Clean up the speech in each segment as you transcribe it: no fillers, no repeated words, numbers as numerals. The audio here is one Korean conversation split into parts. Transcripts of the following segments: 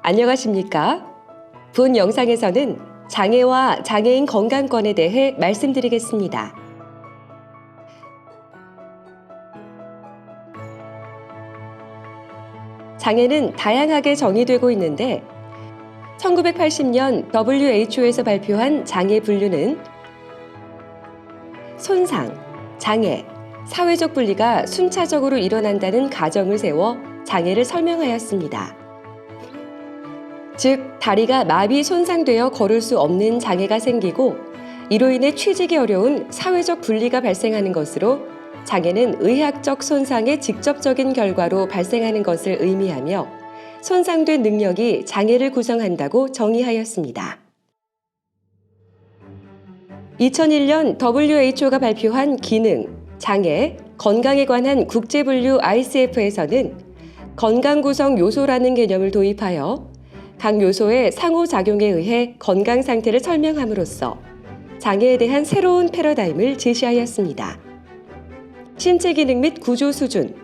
안녕하십니까? 본 영상에서는 장애와 장애인 건강권에 대해 말씀드리겠습니다. 장애는 다양하게 정의되고 있는데 1980년 WHO에서 발표한 장애 분류는 손상, 장애, 사회적 분리가 순차적으로 일어난다는 가정을 세워 장애를 설명하였습니다. 즉, 다리가 마비 손상되어 걸을 수 없는 장애가 생기고 이로 인해 취직이 어려운 사회적 분리가 발생하는 것으로 장애는 의학적 손상의 직접적인 결과로 발생하는 것을 의미하며 손상된 능력이 장애를 구성한다고 정의하였습니다. 2001년 WHO가 발표한 기능, 장애, 건강에 관한 국제분류 ICF에서는 건강구성 요소라는 개념을 도입하여 각 요소의 상호작용에 의해 건강 상태를 설명함으로써 장애에 대한 새로운 패러다임을 제시하였습니다. 신체 기능 및 구조 수준,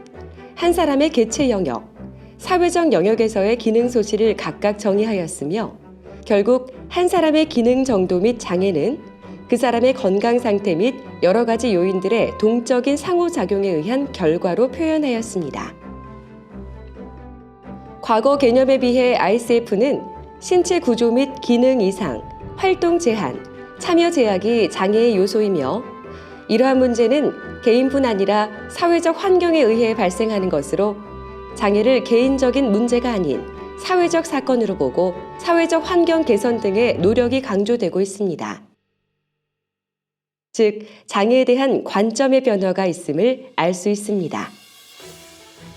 한 사람의 개체 영역, 사회적 영역에서의 기능 소실을 각각 정의하였으며 결국 한 사람의 기능 정도 및 장애는 그 사람의 건강 상태 및 여러 가지 요인들의 동적인 상호작용에 의한 결과로 표현하였습니다. 과거 개념에 비해 ICF는 신체 구조 및 기능 이상, 활동 제한, 참여 제약이 장애의 요소이며 이러한 문제는 개인뿐 아니라 사회적 환경에 의해 발생하는 것으로 장애를 개인적인 문제가 아닌 사회적 사건으로 보고 사회적 환경 개선 등의 노력이 강조되고 있습니다. 즉, 장애에 대한 관점의 변화가 있음을 알 수 있습니다.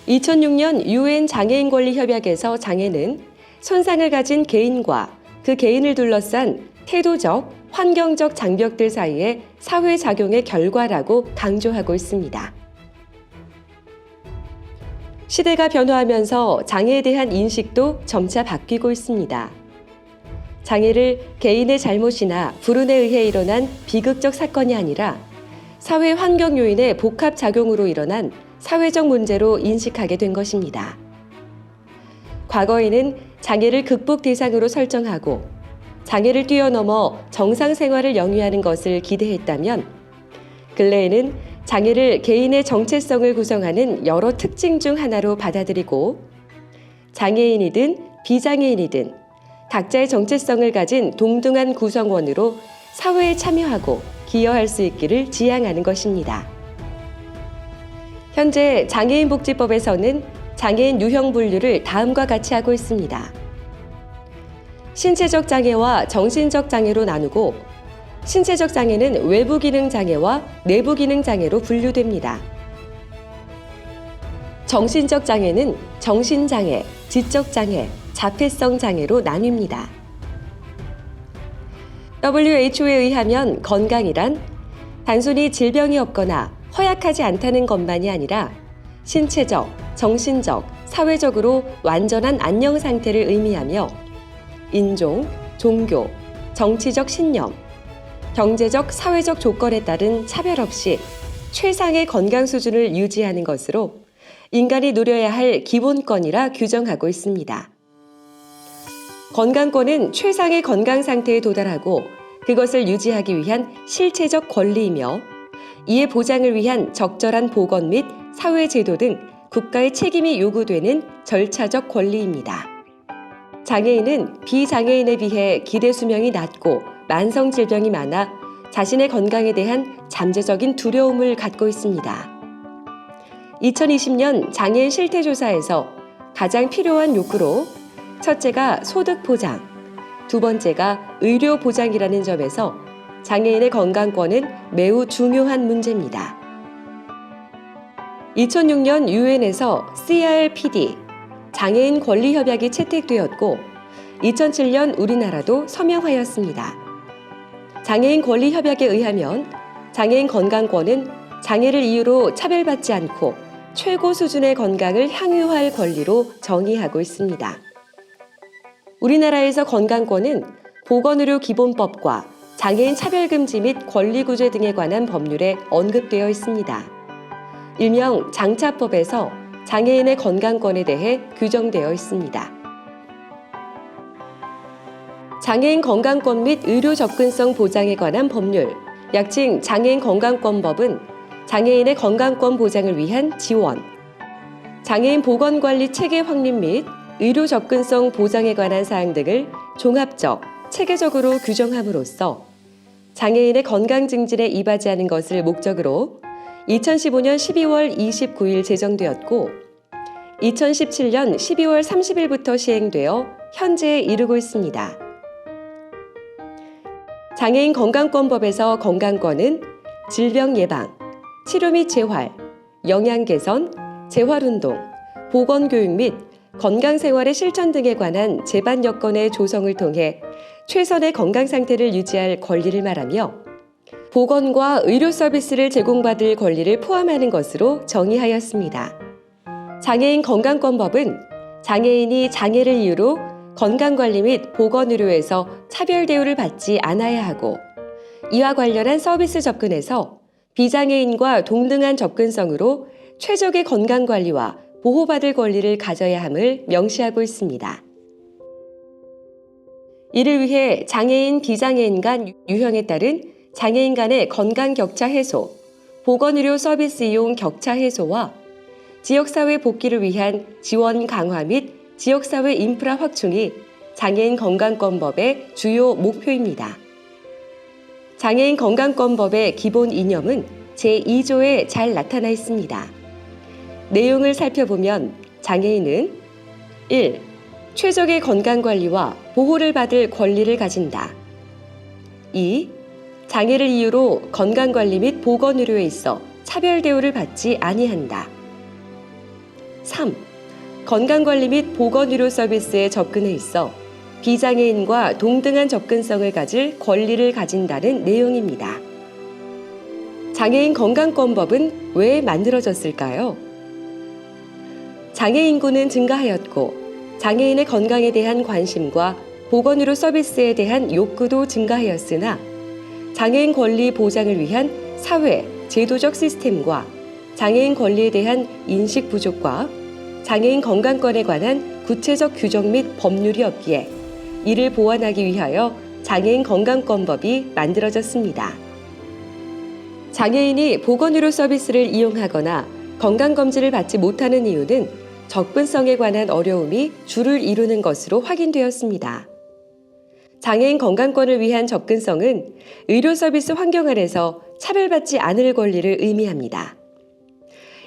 2006년 UN 장애인 권리 협약에서 장애는 손상을 가진 개인과 그 개인을 둘러싼 태도적, 환경적 장벽들 사이의 사회작용의 결과라고 강조하고 있습니다. 시대가 변화하면서 장애에 대한 인식도 점차 바뀌고 있습니다. 장애를 개인의 잘못이나 불운에 의해 일어난 비극적 사건이 아니라 사회 환경 요인의 복합작용으로 일어난 사회적 문제로 인식하게 된 것입니다. 과거에는 장애를 극복 대상으로 설정하고 장애를 뛰어넘어 정상 생활을 영위하는 것을 기대했다면 근래에는 장애를 개인의 정체성을 구성하는 여러 특징 중 하나로 받아들이고 장애인이든 비장애인이든 각자의 정체성을 가진 동등한 구성원으로 사회에 참여하고 기여할 수 있기를 지향하는 것입니다. 현재 장애인복지법에서는 장애인 유형 분류를 다음과 같이 하고 있습니다. 신체적 장애와 정신적 장애로 나누고 신체적 장애는 외부 기능 장애와 내부 기능 장애로 분류됩니다. 정신적 장애는 정신장애, 지적 장애, 자폐성 장애로 나뉩니다. WHO에 의하면 건강이란 단순히 질병이 없거나 허약하지 않다는 것만이 아니라 신체적, 정신적, 사회적으로 완전한 안녕 상태를 의미하며 인종, 종교, 정치적 신념, 경제적, 사회적 조건에 따른 차별 없이 최상의 건강 수준을 유지하는 것으로 인간이 누려야 할 기본권이라 규정하고 있습니다. 건강권은 최상의 건강 상태에 도달하고 그것을 유지하기 위한 실체적 권리이며 이에 보장을 위한 적절한 보건 및 사회제도 등 국가의 책임이 요구되는 절차적 권리입니다. 장애인은 비장애인에 비해 기대 수명이 낮고 만성 질병이 많아 자신의 건강에 대한 잠재적인 두려움을 갖고 있습니다. 2020년 장애인 실태조사에서 가장 필요한 욕구로 첫째가 소득 보장, 두 번째가 의료 보장이라는 점에서 장애인의 건강권은 매우 중요한 문제입니다. 2006년 유엔에서 CRPD, 장애인 권리 협약이 채택되었고 2007년 우리나라도 서명하였습니다. 장애인 권리 협약에 의하면 장애인 건강권은 장애를 이유로 차별받지 않고 최고 수준의 건강을 향유할 권리로 정의하고 있습니다. 우리나라에서 건강권은 보건의료 기본법과 장애인 차별금지 및 권리구제 등에 관한 법률에 언급되어 있습니다. 일명 장차법에서 장애인의 건강권에 대해 규정되어 있습니다. 장애인 건강권 및 의료 접근성 보장에 관한 법률, 약칭 장애인 건강권법은 장애인의 건강권 보장을 위한 지원, 장애인 보건관리 체계 확립 및 의료 접근성 보장에 관한 사항 등을 종합적, 체계적으로 규정함으로써 장애인의 건강 증진에 이바지 하는 것을 목적으로 2015년 12월 29일 제정되었고 2017년 12월 30일부터 시행되어 현재에 이르고 있습니다. 장애인 건강권법에서 건강권은 질병 예방, 치료 및 재활, 영양 개선, 재활운동, 보건교육 및 건강생활의 실천 등에 관한 제반 여건의 조성을 통해 최선의 건강 상태를 유지할 권리를 말하며 보건과 의료 서비스를 제공받을 권리를 포함하는 것으로 정의하였습니다. 장애인 건강권법은 장애인이 장애를 이유로 건강관리 및 보건의료에서 차별 대우를 받지 않아야 하고 이와 관련한 서비스 접근에서 비장애인과 동등한 접근성으로 최적의 건강관리와 보호받을 권리를 가져야 함을 명시하고 있습니다. 이를 위해 장애인, 비장애인 간 유형에 따른 장애인 간의 건강 격차 해소, 보건의료 서비스 이용 격차 해소와 지역사회 복귀를 위한 지원 강화 및 지역사회 인프라 확충이 장애인 건강권법의 주요 목표입니다. 장애인 건강권법의 기본 이념은 제2조에 잘 나타나 있습니다. 내용을 살펴보면 장애인은 1. 최적의 건강관리와 보호를 받을 권리를 가진다. 2. 장애를 이유로 건강관리 및 보건의료에 있어 차별 대우를 받지 아니한다. 3. 건강관리 및 보건의료 서비스의 접근에 있어 비장애인과 동등한 접근성을 가질 권리를 가진다는 내용입니다. 장애인 건강권법은 왜 만들어졌을까요? 장애 인구는 증가하였고 장애인의 건강에 대한 관심과 보건의료 서비스에 대한 욕구도 증가하였으나 장애인 권리 보장을 위한 사회, 제도적 시스템과 장애인 권리에 대한 인식 부족과 장애인 건강권에 관한 구체적 규정 및 법률이 없기에 이를 보완하기 위하여 장애인 건강권법이 만들어졌습니다. 장애인이 보건의료 서비스를 이용하거나 건강검진을 받지 못하는 이유는 접근성에 관한 어려움이 주를 이루는 것으로 확인되었습니다. 장애인 건강권을 위한 접근성은 의료 서비스 환경 안에서 차별받지 않을 권리를 의미합니다.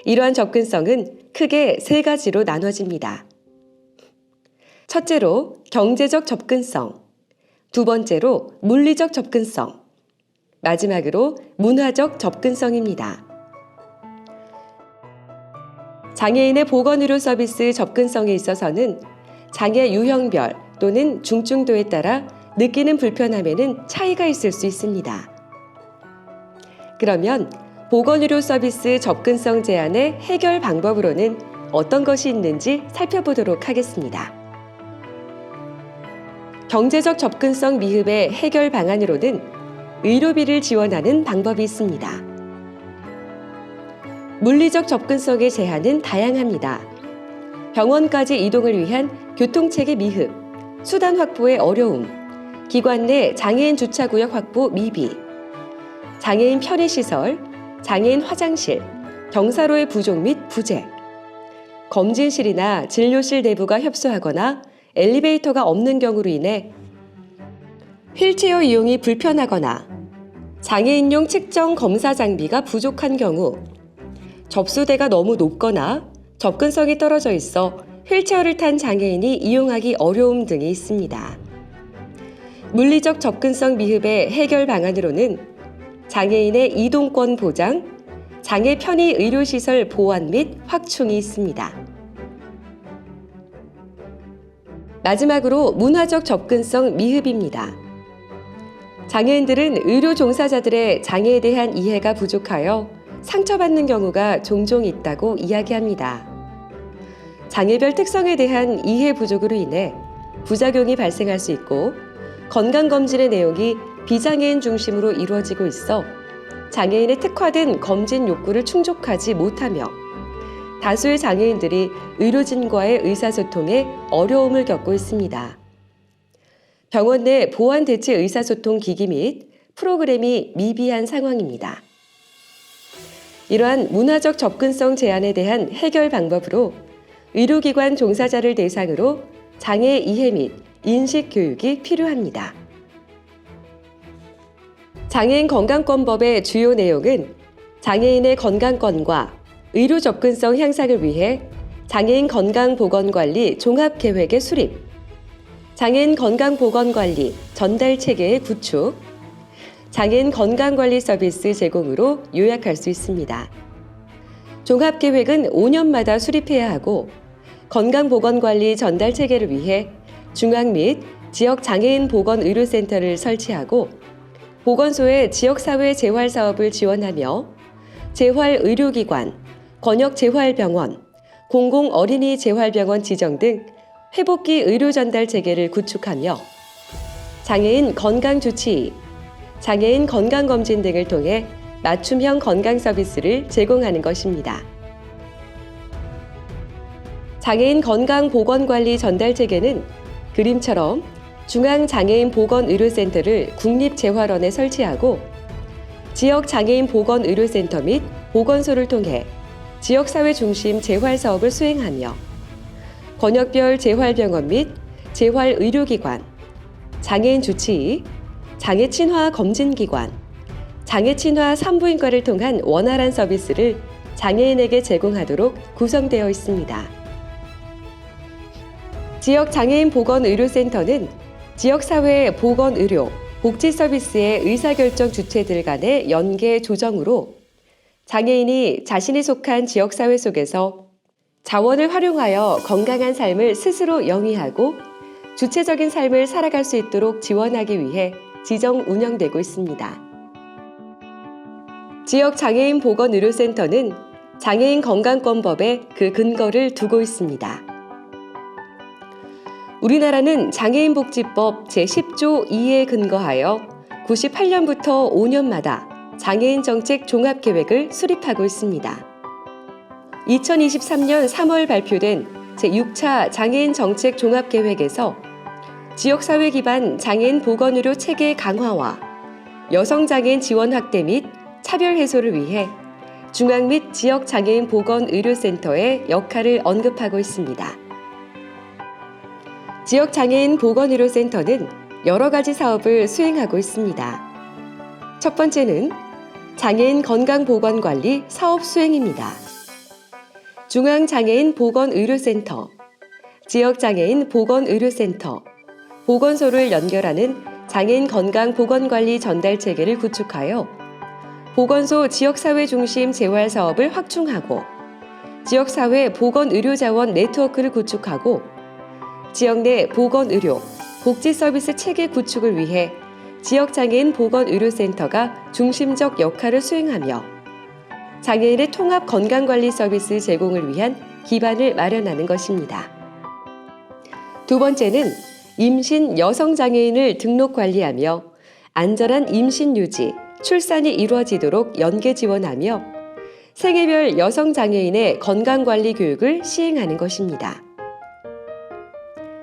이러한 접근성은 크게 세 가지로 나눠집니다. 첫째로 경제적 접근성, 두 번째로 물리적 접근성, 마지막으로 문화적 접근성입니다. 장애인의 보건의료 서비스 접근성에 있어서는 장애 유형별 또는 중증도에 따라 느끼는 불편함에는 차이가 있을 수 있습니다. 그러면 보건의료 서비스 접근성 제한의 해결 방법으로는 어떤 것이 있는지 살펴보도록 하겠습니다. 경제적 접근성 미흡의 해결 방안으로는 의료비를 지원하는 방법이 있습니다. 물리적 접근성의 제한은 다양합니다. 병원까지 이동을 위한 교통체계 미흡, 수단 확보의 어려움, 기관 내 장애인 주차구역 확보 미비, 장애인 편의시설, 장애인 화장실, 경사로의 부족 및 부재, 검진실이나 진료실 내부가 협소하거나 엘리베이터가 없는 경우로 인해 휠체어 이용이 불편하거나 장애인용 측정 검사 장비가 부족한 경우, 접수대가 너무 높거나 접근성이 떨어져 있어 휠체어를 탄 장애인이 이용하기 어려움 등이 있습니다. 물리적 접근성 미흡의 해결 방안으로는 장애인의 이동권 보장, 장애 편의 의료시설 보완 및 확충이 있습니다. 마지막으로 문화적 접근성 미흡입니다. 장애인들은 의료 종사자들의 장애에 대한 이해가 부족하여 상처받는 경우가 종종 있다고 이야기합니다. 장애별 특성에 대한 이해 부족으로 인해 부작용이 발생할 수 있고 건강검진의 내용이 비장애인 중심으로 이루어지고 있어 장애인의 특화된 검진 욕구를 충족하지 못하며 다수의 장애인들이 의료진과의 의사소통에 어려움을 겪고 있습니다. 병원 내 보완 대체 의사소통 기기 및 프로그램이 미비한 상황입니다. 이러한 문화적 접근성 제한에 대한 해결 방법으로 의료기관 종사자를 대상으로 장애 이해 및 인식 교육이 필요합니다. 장애인 건강권법의 주요 내용은 장애인의 건강권과 의료 접근성 향상을 위해 장애인 건강보건관리 종합계획의 수립, 장애인 건강보건관리 전달 체계의 구축, 장애인 건강관리 서비스 제공으로 요약할 수 있습니다. 종합계획은 5년마다 수립해야 하고 건강보건관리 전달 체계를 위해 중앙 및 지역 장애인 보건의료센터를 설치하고 보건소의 지역사회 재활 사업을 지원하며 재활의료기관, 권역재활병원, 공공어린이 재활병원 지정 등 회복기 의료 전달 체계를 구축하며 장애인 건강주치의, 장애인 건강검진 등을 통해 맞춤형 건강 서비스를 제공하는 것입니다. 장애인 건강보건관리 전달 체계는 그림처럼 중앙장애인 보건의료센터를 국립재활원에 설치하고 지역장애인 보건의료센터 및 보건소를 통해 지역사회 중심 재활사업을 수행하며 권역별 재활병원 및 재활의료기관, 장애인 주치의, 장애친화 검진기관, 장애친화 산부인과를 통한 원활한 서비스를 장애인에게 제공하도록 구성되어 있습니다. 지역장애인 보건의료센터는 지역사회 보건의료, 복지서비스의 의사결정 주체들 간의 연계 조정으로 장애인이 자신이 속한 지역사회 속에서 자원을 활용하여 건강한 삶을 스스로 영위하고 주체적인 삶을 살아갈 수 있도록 지원하기 위해 지정 운영되고 있습니다. 지역장애인 보건의료센터는 장애인 건강권법에 그 근거를 두고 있습니다. 우리나라는 장애인복지법 제10조 2에 근거하여 98년부터 5년마다 장애인 정책 종합계획을 수립하고 있습니다. 2023년 3월 발표된 제6차 장애인 정책 종합계획에서 지역사회 기반 장애인 보건의료 체계 강화와 여성장애인 지원 확대 및 차별 해소를 위해 중앙 및 지역 장애인 보건의료센터의 역할을 언급하고 있습니다. 지역 장애인 보건의료센터는 여러 가지 사업을 수행하고 있습니다. 첫 번째는 장애인 건강보건관리 사업 수행입니다. 중앙장애인 보건의료센터, 지역장애인 보건의료센터, 보건소를 연결하는 장애인 건강보건관리 전달체계를 구축하여 보건소 지역사회 중심 재활사업을 확충하고 지역사회 보건의료자원 네트워크를 구축하고 지역 내 보건의료, 복지서비스 체계 구축을 위해 지역장애인 보건의료센터가 중심적 역할을 수행하며 장애인의 통합 건강관리 서비스 제공을 위한 기반을 마련하는 것입니다. 두 번째는 임신 여성장애인을 등록 관리하며 안전한 임신 유지, 출산이 이루어지도록 연계 지원하며 생애별 여성장애인의 건강관리 교육을 시행하는 것입니다.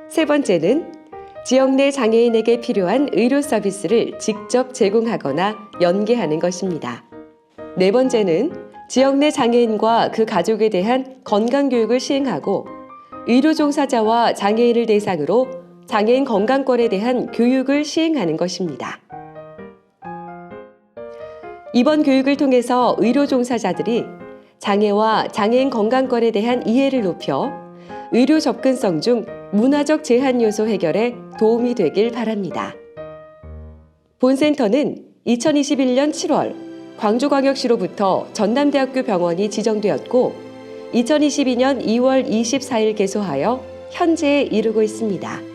세 번째는 지역 내 장애인에게 필요한 의료 서비스를 직접 제공하거나 연계하는 것입니다. 네 번째는 지역 내 장애인과 그 가족에 대한 건강교육을 시행하고 의료 종사자와 장애인을 대상으로 장애인 건강권에 대한 교육을 시행하는 것입니다. 이번 교육을 통해서 의료 종사자들이 장애와 장애인 건강권에 대한 이해를 높여 의료 접근성 중 문화적 제한 요소 해결에 도움이 되길 바랍니다. 본센터는 2021년 7월 광주광역시로부터 전남대학교 병원이 지정되었고 2022년 2월 24일 개소하여 현재에 이르고 있습니다.